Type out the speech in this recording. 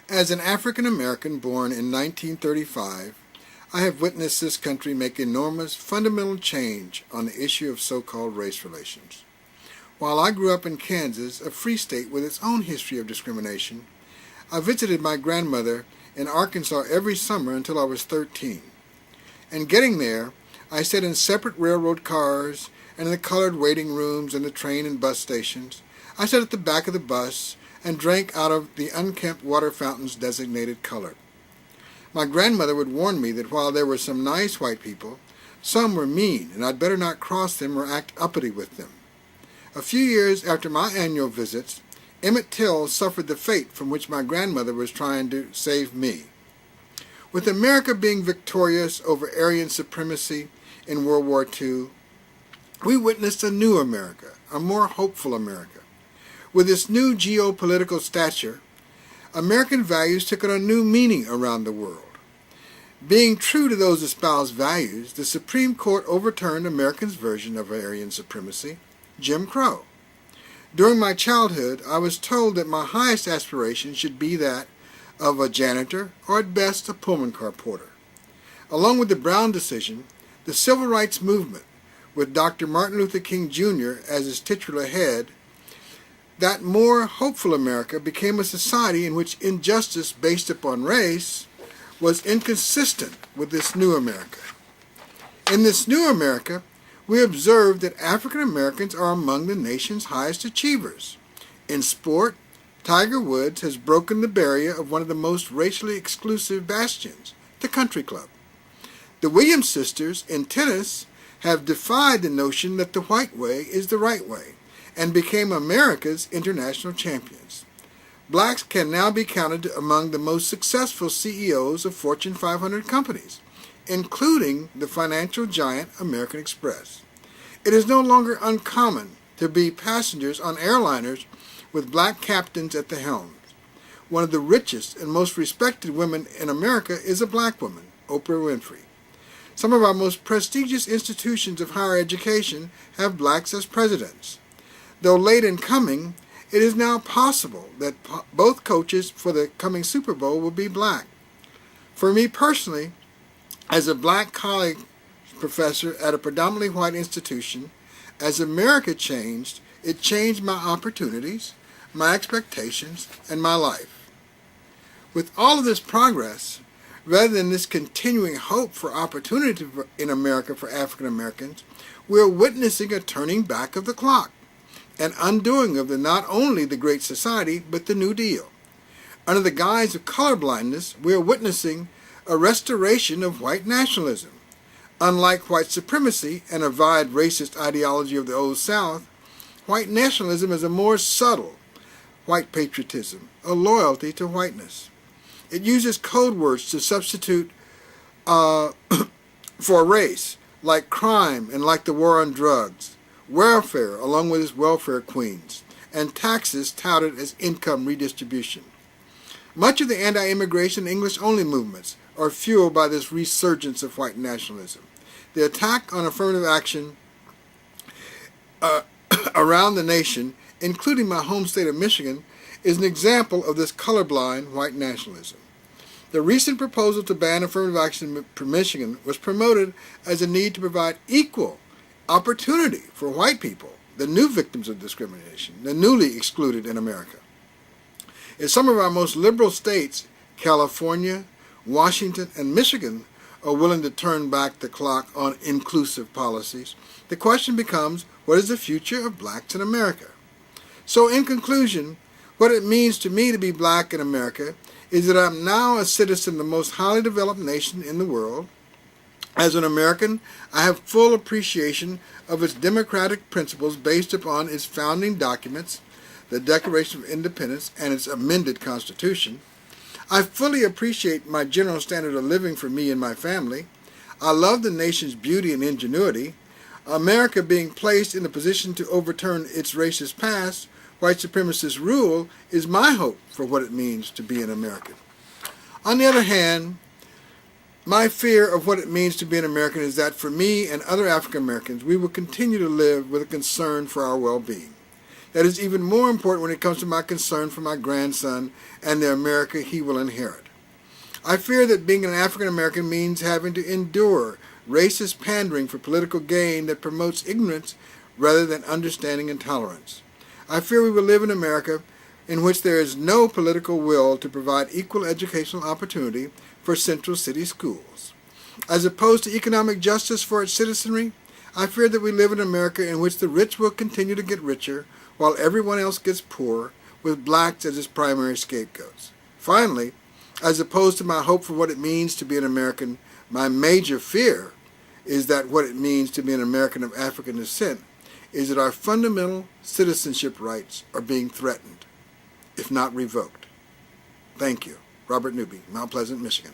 As an African American born in 1935, I have witnessed this country make enormous fundamental change on the issue of so-called race relations. While I grew up in Kansas, a free state with its own history of discrimination, I visited my grandmother in Arkansas every summer until I was 13. And getting there, I sat in separate railroad cars and in the colored waiting rooms in the train and bus stations. I sat at the back of the bus and drank out of the unkempt water fountains designated colored. My grandmother would warn me that while there were some nice white people, some were mean, and I'd better not cross them or act uppity with them. A few years after my annual visits, Emmett Till suffered the fate from which my grandmother was trying to save me. With America being victorious over Aryan supremacy in World War II, we witnessed a new America, a more hopeful America. With its new geopolitical stature, American values took on a new meaning around the world. Being true to those espoused values, the Supreme Court overturned Americans' version of Aryan supremacy, Jim Crow. During my childhood, I was told that my highest aspiration should be that of a janitor or at best a Pullman car porter. Along with the Brown decision, the Civil Rights Movement, with Dr. Martin Luther King Jr. as its titular head, that more hopeful America became a society in which injustice based upon race was inconsistent with this new America. In this new America, we observe that African Americans are among the nation's highest achievers. In sport, Tiger Woods has broken the barrier of one of the most racially exclusive bastions, the country club. The Williams sisters in tennis have defied the notion that the white way is the right way, and became America's international champions. Blacks can now be counted among the most successful CEOs of Fortune 500 companies, including the financial giant American Express. It is no longer uncommon to be passengers on airliners with black captains at the helm. One of the richest and most respected women in America is a black woman, Oprah Winfrey. Some of our most prestigious institutions of higher education have blacks as presidents. Though late in coming, it is now possible that both coaches for the coming Super Bowl will be black. For me personally, as a black college professor at a predominantly white institution, as America changed, it changed my opportunities, my expectations, and my life. With all of this progress, rather than this continuing hope for opportunity in America for African Americans, we are witnessing a turning back of the clock, an undoing of not only the Great Society, but the New Deal. Under the guise of colorblindness, we are witnessing a restoration of white nationalism. Unlike white supremacy, an avowed racist ideology of the Old South, white nationalism is a more subtle white patriotism, a loyalty to whiteness. It uses code words to substitute for race, like crime and like the war on drugs, welfare along with its welfare queens, and taxes touted as income redistribution. Much of the anti-immigration English-only movements are fueled by this resurgence of white nationalism. The attack on affirmative action around the nation, including my home state of Michigan, is an example of this colorblind white nationalism. The recent proposal to ban affirmative action for Michigan was promoted as a need to provide equal opportunity for white people, the new victims of discrimination, the newly excluded in America. In some of our most liberal states, California, Washington, and Michigan, are willing to turn back the clock on inclusive policies, the question becomes, what is the future of blacks in America? So in conclusion, what it means to me to be black in America is that I'm now a citizen of the most highly developed nation in the world. As an American, I have full appreciation of its democratic principles based upon its founding documents, the Declaration of Independence, and its amended Constitution. I fully appreciate my general standard of living for me and my family. I love the nation's beauty and ingenuity. America being placed in a position to overturn its racist past, white supremacist rule, is my hope for what it means to be an American. On the other hand, my fear of what it means to be an American is that for me and other African Americans, we will continue to live with a concern for our well-being. that is even more important when it comes to my concern for my grandson and the America he will inherit. I fear that being an African American means having to endure racist pandering for political gain that promotes ignorance rather than understanding and tolerance. I fear we will live in America in which there is no political will to provide equal educational opportunity for Central City schools. As opposed to economic justice for its citizenry, I fear that we live in America in which the rich will continue to get richer while everyone else gets poorer, with blacks as its primary scapegoats. Finally, as opposed to my hope for what it means to be an American, my major fear is that what it means to be an American of African descent is that our fundamental citizenship rights are being threatened, if not revoked. Thank you. Robert Newby, Mount Pleasant, Michigan.